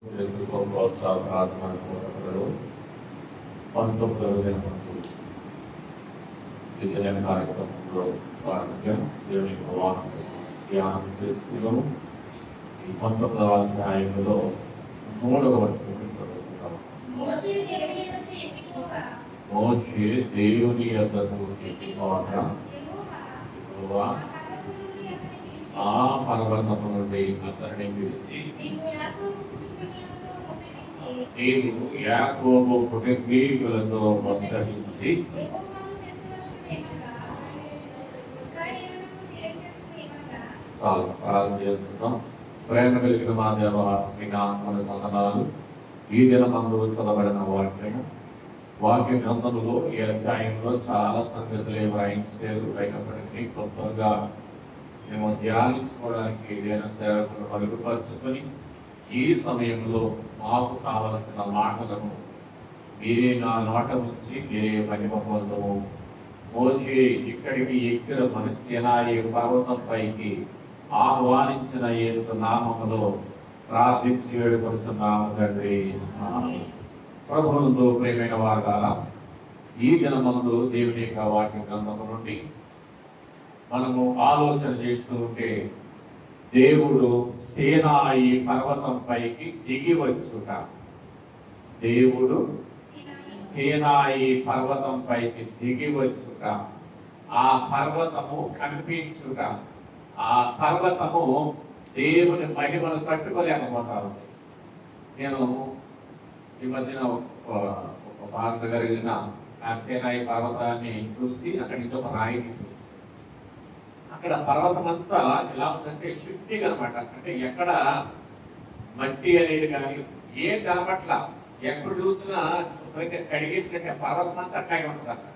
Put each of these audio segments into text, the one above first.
ప్రోత్సాహకాలు 19వ దిన కార్యక్రమంలో భాగంగా దేవుని వాక్యం ధ్యానం చేసుకున్నాము. ఈ 19వ అధ్యాయంలో 3వ వచనం చదువుతున్నాము. మోషే దేవుని యొద్దకు ఎక్కిపోగా యెహోవా ఆ పర్వతము నుండి అతనిని పిలిచి, నీవు యాకోబు కుటుంబీకులతో ప్రోత్సహించి చాలా ప్రార్థన చేస్తున్నాం. ప్రేమ కలిగిన మా దేవ మీ నామమునకు వందనాలు. ఈ దినమందు చదవబడిన వాక్య గ్రంథంలో ఈ అధ్యాయంలో చాలా సంగతులు వ్రాయించారు. అయినప్పటికీ కొత్తగా మేము ధ్యానించుకోవడానికి ఏదైనా సేవకులు మరుగుపరుచుకొని ఈ సమయంలో మాకు కావలసిన మాటలను మీరే నా నోట నుంచి మీరే మహిమపొందము. మోషే ఇక్కడికి ఎక్కిన మనస్కేనాయి పర్వతం పైకి ఆహ్వానించిన యేసు నామములో ప్రార్థించి వేడుకొనుచున్నాము తండ్రి. ప్రభువునందు ప్రియమైన వారులారా, ఈ దినమందు దేవుని యొక్క వాక్య గ్రంథము నుండి మనము ఆలోచన చేస్తూ ఉంటే, దేవుడు సీనాయి పర్వతం పైకి దిగి వచ్చుట, దేవుడు సీనాయి పర్వతం పైకి దిగి వచ్చుట, ఆ పర్వతము కనిపించుట, ఆ పర్వతము దేవుని మహిమను తట్టుకోలేకపోతారు. నేను ఈ మధ్యన ఒక పాస్టర్ గారు వెళ్ళిన ఆ సీనాయి పర్వతాన్ని చూసి అక్కడి నుంచి ఒక రాయి తీసుకొచ్చి, అక్కడ పర్వతం అంతా ఎలా ఉందంటే శుద్ధిగా అనమాట. అంటే ఎక్కడ మట్టి అనేది కానీ ఏం కనపట్ల, ఎక్కడ చూసినా కడిగేసినట్టే పర్వతం అంతా అట్లాగే ఉంటుంది. అక్కడ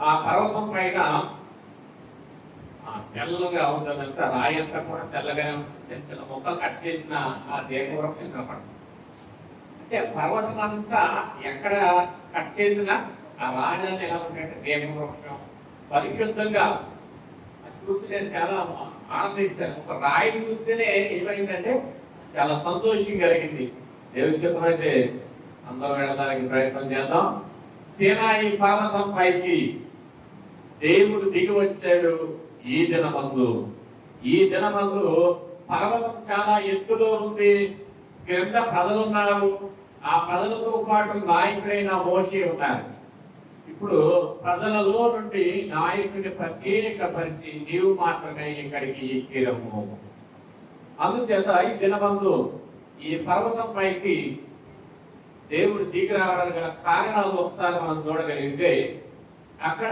ఆ పర్వతం పైన తెల్లగా ఉంటుందంతా, రాయి అంతా కూడా తెల్లగానే ఉంటుంది. చిన్న చిన్న మొక్కలు కట్ చేసిన ఆ దేవవృక్షం కనపడుతుంది. అంటే పర్వతం అంతా ఎక్కడ కట్ చేసినా ఆ రాజాన్ని ఎలా ఉంటాయంటే దేవవృక్షం పరిశుద్ధంగా చూసి నేను చాలా ఆనందించాను. ఒక రాయి చూస్తేనే ఏమైందంటే చాలా సంతోషం కలిగింది. దేవుని చిత్తమైతే అందరం వెళ్ళడానికి ప్రయత్నం చేద్దాం. సీనాయి పర్వతం పైకి దేవుడు దిగి వచ్చాడు. ఈ దినమందు పర్వతం చాలా ఎత్తులో ఉంది, క్రింద ప్రజలు ఉన్నారు. ఆ ప్రజలతో పాటు నాయకుడైన మోషే ఉన్నారు. ఇప్పుడు ప్రజలలో నుండి నాయకుడిని ప్రత్యేకపరిచి నీవు మాత్రమే ఇక్కడికి ఎక్కిరము. అందుచేత ఈ దినమందు ఈ పర్వతం పైకి దేవుడు దిగి రావడానికి గల కారణాలు ఒకసారి మనం చూడగలిగితే, అక్కడ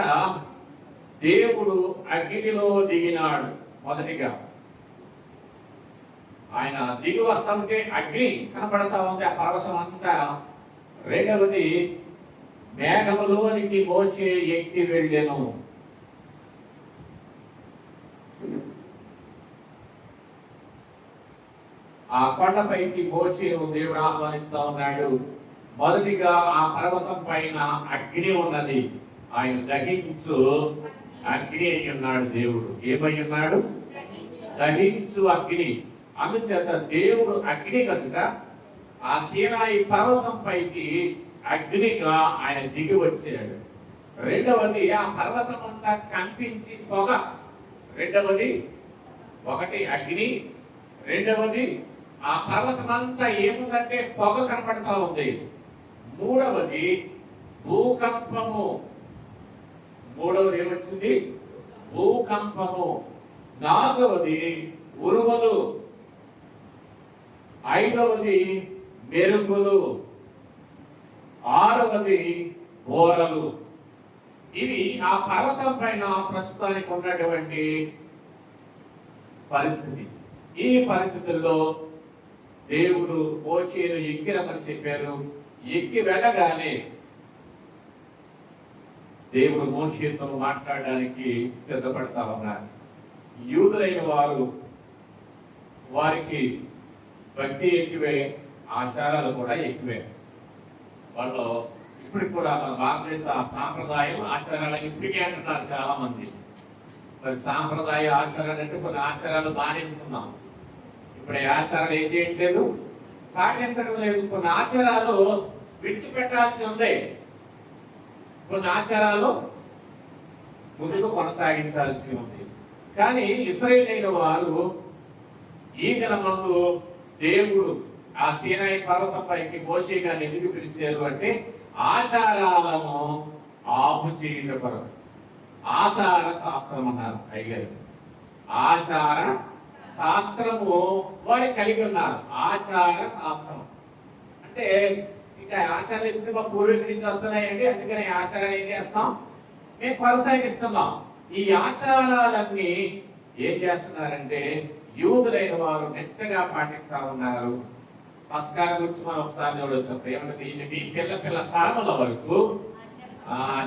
దేవుడు అగ్నిలో దిగినాడు. మొదటిగా ఆయన దిగి వస్తుంటే అగ్ని కనపడతా ఉంది ఆ పర్వతం అంతా. రెండవది, మేఘములోనికి మోషే ఎక్కి వెళ్ళెను. ఆ కొండపైకి మోషేను దేవుడు ఆహ్వానిస్తా ఉన్నాడు. మొదటిగా ఆ పర్వతం పైన అగ్ని ఉన్నది. ఆయన దహించు అగ్ని అయి ఉన్నాడు. దేవుడు ఏమై ఉన్నాడు? దహించు అగ్ని. అందుచేత దేవుడు అగ్ని కనుక ఆ సీనాయి పర్వతం పైకి అగ్నిగా ఆయన దిగి వచ్చాడు. రెండవది, ఆ పర్వతం అంతా కనిపించి పొగ. రెండవది, ఒకటి అగ్ని, రెండవది ఆ పర్వతం అంతా ఏముందంటే పొగ కనపడతా ఉంది. మూడవది భూకంపము. మూడవది ఏమొచ్చింది? భూకంపము. నాలుగవది ఉరుములు. ఐదవది మెరుపులు. ఆరవది ఓరలు. ఇవి ఆ పర్వతం పైన ప్రస్తుతానికి ఉన్నటువంటి పరిస్థితి. ఈ పరిస్థితుల్లో దేవుడు మోషేను ఎక్కిరమని చెప్పారు. ఎక్కి వెళ్ళగానే దేవుడు మోషేతో మాట్లాడడానికి సిద్ధపడతా ఉన్నారు. యూదులైన వారికి భక్తి ఎక్కువే, ఆచారాలు కూడా ఎక్కువే. వాళ్ళు ఇప్పటికి కూడా మన భారతదేశ సాంప్రదాయం ఆచారాలు ఇప్పటికే అంటున్నారు చాలా మంది. మరి సాంప్రదాయ ఆచారాలు అంటే కొన్ని ఆచారాలు మానేస్తున్నాం. ఇప్పుడు ఈ ఆచారాలు ఏం చేయట్లేదు, పాటించడం లేదు. కొన్ని ఆచారాలు విడిచిపెట్టాల్సి ఉంది, కొన్ని ఆచారాలు ముందుకు కొనసాగించాల్సి ఉంది. కానీ ఇశ్రాయేలీయుల వారు ఈ దినమందు దేవుడు ఆ సీనాయి పర్వతం పైకి మోషే గారిని ఎందుకు పిలిచారు అంటే ఆచారాలను ఆపు చేయడం కొరకు. ఆచార శాస్త్రం అన్నారు అయ్యారు. ఆచార శాస్త్రము వారు కలిగి ఉన్నారు. ఆచార శాస్త్రం అంటే ఇంకా ఆచారాలు ఎప్పుడు మా పూర్వీకుల నుంచి వస్తున్నాయండి, అందుకని ఆచారాలు ఏం చేస్తాం, మేము కొనసాగిస్తున్నాం. ఈ ఆచారాలన్నీ ఏం చేస్తున్నారంటే యూదులైన వారు నిష్ఠగా పాటిస్తా ఉన్నారు. పస్కా గురించి మనం ఒకసారి చూడవచ్చు. ఏమంటే మీ పిల్ల తరముల వరకు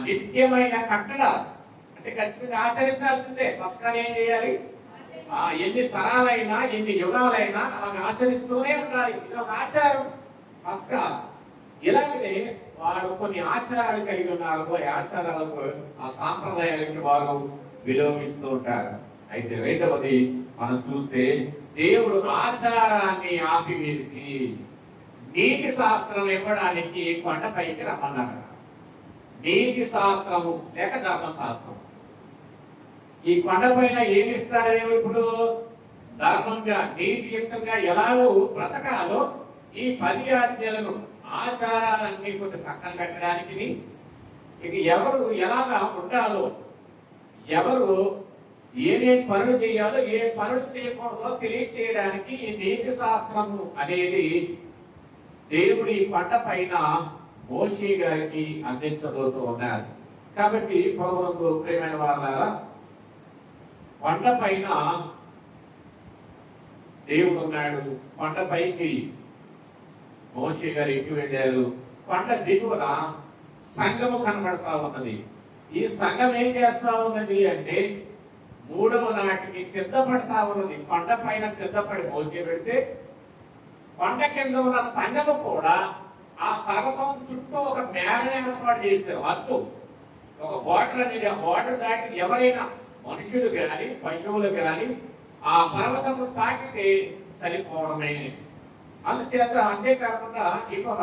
నిత్యమైన కట్టడ అంటే ఖచ్చితంగా ఆచరించాల్సిందే. పస్కాని ఏం చేయాలి, ఎన్ని తరాలైనా ఎన్ని యుగాలైనా అలాగ ఆచరిస్తూనే ఉండాలి. ఇది ఒక ఆచారం పస్కా. ఇలాగనే వారు కొన్ని ఆచారాలు కలిగి ఉన్నారు. ఆ ఆచారాలకు ఆ సాంప్రదాయాలకి వారు విలోకిస్తూ ఉంటారు. అయితే రెండవది మనం చూస్తే దేవుడు ఆచారాన్ని ఆపివేసి నీతి శాస్త్రం ఇవ్వడానికి కొండపైకి రమ్మన్నారు. నీతి శాస్త్రము లేక ధర్మశాస్త్రం. ఈ కొండపైన ఏమి ఇస్తాడేమో ఇప్పుడు ధర్మంగా నీతియుక్తంగా ఎలాగో బ్రతకాలో ఈ 10 ఆజ్ఞలను ఆచారాలన్నీ కొన్ని పక్కన పెట్టడానికి, ఇక ఎవరు ఎలాగా ఉండాలో, ఎవరు ఏమేం పనులు చేయాలో ఏ పనులు చేయకూడదో తెలియచేయడానికి ఈ నీతి శాస్త్రము అనేది దేవుడి కొండ పైన మోషే గారికి అందించబోతూ ఉన్నారు. కాబట్టి ప్రభువుకు ప్రియమైన వారులారా, కొండ పైన దేవుడు ఉన్నాడు. కొండపైకి మోషే గారు ఎక్కి వెళ్ళారు. కొండ దిగువన సంఘము కనబడతా ఉన్నది. ఈ సంఘం ఏం చేస్తా ఉన్నది అంటే 3వ నాటికి సిద్ధపడతా ఉన్నది. కొండ పైన సిద్ధపడి మోసే పెడితే కొండ కింద ఉన్న సంఘము కూడా ఆ పర్వతం చుట్టూ ఒక మేడని ఏర్పాటు చేశారు. అద్దు ఒక బోర్డర్ అనేది, ఆ బోర్డర్ దాటి ఎవరైనా మనుషులు కానీ పశువులు కానీ ఆ పర్వతము తాకితే చనిపోవడమే. అందుచేత అంతేకాకుండా ఇంకొక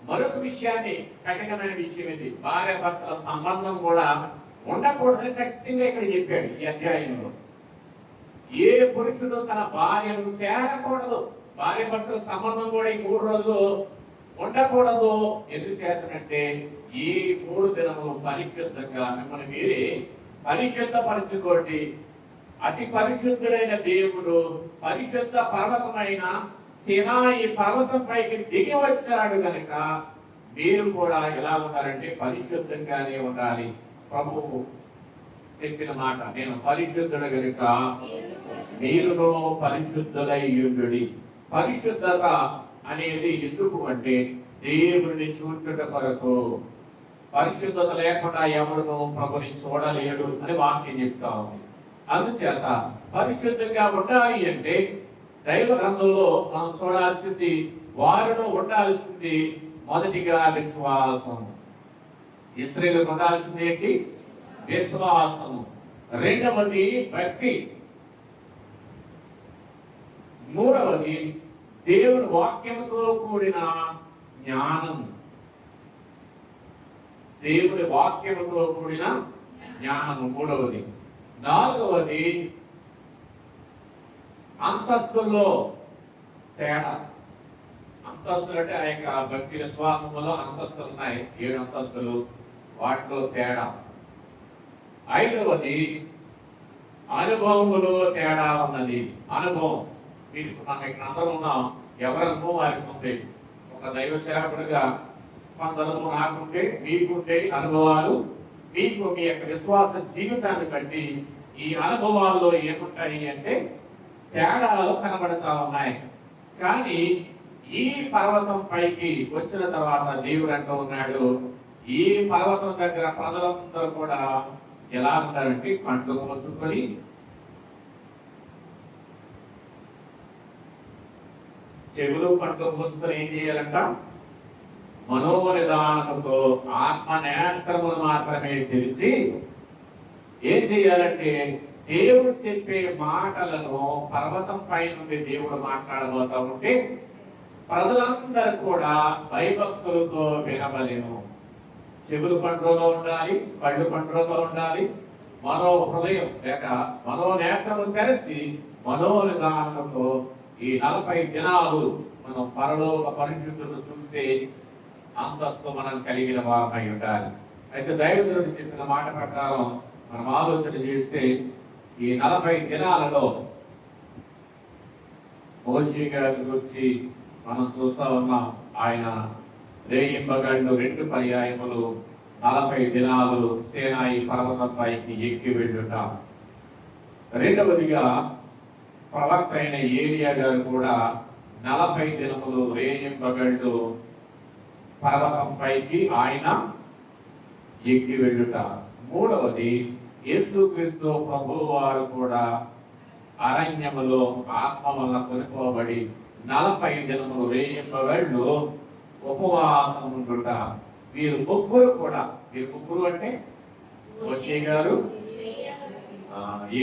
మరొక విషయాన్ని, కఠినమైన విషయం ఇది, భార్య భర్తల సంబంధం కూడా ఉండకూడదని ఖచ్చితంగా ఇక్కడ చెప్పాడు ఈ అధ్యాయంలో. ఏ పురుషుడు తన భార్యను చేరకూడదు, భార్య భర్తల సంబంధం కూడా ఈ 3 రోజులు ఉండకూడదు. ఎందుకు చేతనంటే ఈ 3 దినములు పరిశుద్ధంగా మిమ్మల్ని మీరే పరిశుద్ధపరచుకోండి. అతి పరిశుద్ధుడైన దేవుడు పరిశుద్ధ పర్వతమైన సీనాయి పర్వతం పైకి దిగి వచ్చాడు కనుక మీరు కూడా ఎలా ఉండాలంటే పరిశుద్ధంగానే ఉండాలి. ప్రభువు చెప్పిన మాట, నేను పరిశుద్ధుడు కనుక మీరును పరిశుద్ధులై ఉండుడి. పరిశుద్ధత అనేది ఎందుకు అంటే దేవుడిని చూచుట కొరకు. పరిశుద్ధత లేకుండా ఎవరును ప్రభుని చూడలేడు అని వాక్యం చెప్తా ఉంది. అందుచేత పరిశుద్ధంగా ఉండాలి అంటే దైవ గ్రంథంలో మనం చూడాల్సింది, వారిలో ఉండాల్సింది మొదటిగా విశ్వాసం. ఇశ్రాయేలుకు ఉండాల్సింది ఏంటి? విశ్వాసము. రెండవది భక్తి. మూడవది దేవుని వాక్యంతో కూడిన జ్ఞానం. దేవుని వాక్యంతో కూడిన జ్ఞానము మూడవది. నాలుగవది అంతస్తుల్లో తేడా. అంతస్తులు అంటే ఆ యొక్క భక్తి విశ్వాసంలో అంతస్తులు ఉన్నాయి, 7 అంతస్తులు, వాటిలో తేడా. ఐదవది అనుభవములో తేడా ఉన్నది. అనుభవం, వీటికి మనం ఇక్కడ అందరం ఉన్నాం, ఎవరి అనుభవం వారికి ఉంది. ఒక దైవ సేవకుడిగా కొంత అనుభవం నాకుంటే, మీకుంటే అనుభవాలు, మీకు మీ యొక్క విశ్వాస జీవితాన్ని బట్టి ఈ అనుభవాల్లో ఏముంటాయి అంటే తేడాలు కనబడతా ఉన్నాయి. కానీ ఈ పర్వతం పైకి వచ్చిన తర్వాత దేవుడు అంటూ ఉన్నాడు, ఈ పర్వతం దగ్గర ప్రజలందరూ కూడా ఎలా ఉంటారంటే పండ్లు కోసుకొని చెవులు పండ్లు కోసుకొని ఏం చేయాలంట? మనోనిదానముతో ఆత్మ నేత్రములు మాత్రమే తెరిచి ఏం చేయాలంటే దేవుడు చెప్పే మాటలను పర్వతం పై నుండి దేవుడు మాట్లాడబోతా ఉంటే ప్రజలందరూ కూడా భయభక్తులతో వినవలెను. చెవులు పండుగలో ఉండాలి, కళ్ళు పండుగలో ఉండాలి, మనో హృదయం లేక మనోనేత్రము తెరచి మనోనిదానంతో ఈ 40 దినాలు మనం పరలోక పరిశుద్ధులను చూసే అంతస్తు మనం కలిగిన వారమై ఉండాలి. అయితే దైవజనుడు చెప్పిన మాట ప్రకారం మనం ఆలోచన చేస్తే ఈ 40 దినాలలో మోషే గారి గురించి మనం చూస్తా ఉన్నాం. ఆయన రేయింబగళ్ళు 2 పర్యాయములు 40 దినాలు సేనాయి పర్వతంపైకి ఎక్కి వెళ్ళుట. రెండవదిగా ప్రవక్త అయిన ఏలియా గారు కూడా 40 దినములు రేయింబగళ్ళు పర్వతంపైకి ఆయన ఎక్కి వెళ్ళుట. మూడవది యేసుక్రీస్తు ప్రభువు వారు కూడా అరణ్యములో ఆత్మ వల్ల కొనుకోబడి 40 దినములు రేయింబగళ్ళు ఉపవాసం ఉండుట. వీరు ముగ్గురు కూడా, వీరు ముగ్గురు అంటే మోషే గారు,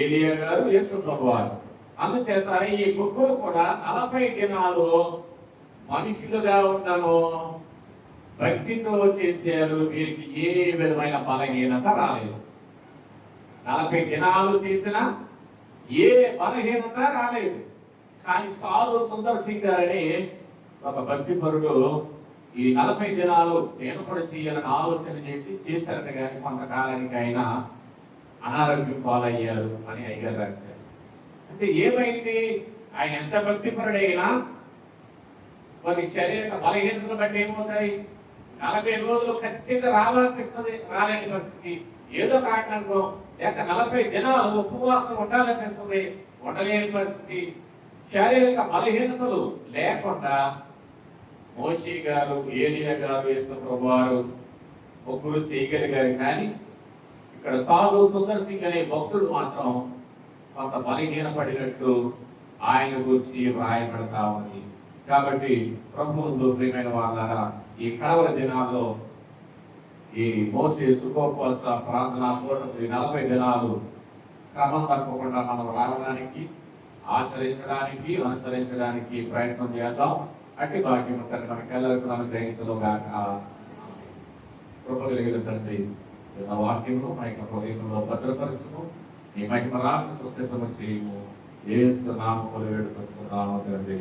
ఏలియా గారు, యేసు ప్రభువారు. అందుచేత ఈ ముగ్గురు కూడా 40 దినాలు మనుషులుగా ఉండను భక్తితో చేశారు. వీరికి ఏ విధమైన బలహీనత రాలేదు. 40 దినాలు చేసిన ఏ బలహీనత రాలేదు. కానీ సాధు సుందర్ సింగ్ గారని ఒక భక్తిపరుడు ఈ 40 దినాలు నేను కూడా చేయాలని ఆలోచన చేశారట. కానీ కొంతకాలానికి ఆయన అనారోగ్యం పాలయ్యారు అని అయ్యగారు రాశారు. అంటే ఏమైంది? ఆయన ఎంత భక్తిపరుడైనా కొన్ని శరీర బలహీనతలు బట్టి ఏమవుతాయి? 40 రోజులు ఖచ్చితంగా రావాలనిపిస్తుంది, రాలేని పరిస్థితి. ఏదో కారణంలో లేక 40 దినాలు ఉపవాసం ఉండాలనిపిస్తుంది, ఉండలేని పరిస్థితి. శారీరక బలహీనతలు లేకుండా మోషే గారు, ఏలియా గారు, యేసు ప్రభువారు ముగ్గురు చేయగలిగారు. కానీ ఇక్కడ సాధు సుందర్ సింగ్ అనే భక్తుడు మాత్రం కొంత బలహీనపడినట్లు ఆయన గురించి వ్రాయబడతా ఉంది. కాబట్టి ప్రభువుందు ప్రియమైన వాళ్ళారా, ఈ కడవల దినాల్లో ఈ మోసే సుఖోపవాస ప్రార్థనా పూర్వక 40 దినాలు క్రమం తప్పకుండా మనం రావడానికి, ఆచరించడానికి, అనుసరించడానికి ప్రయత్నం చేద్దాం. అట్టి భాగ్యం తండ్రి మనకి ಎಲ್ಲರಿಗೂ అనుగ్రహించలోగాక. కృప కలిగిన తండ్రి, వాక్యంలో మా యొక్క హృదయంలో భద్రపరచుము, ఈ మహిమ రాకకు సిద్ధము చేయము. యేసు నామములో వేడుకొంటున్నాము తండ్రి.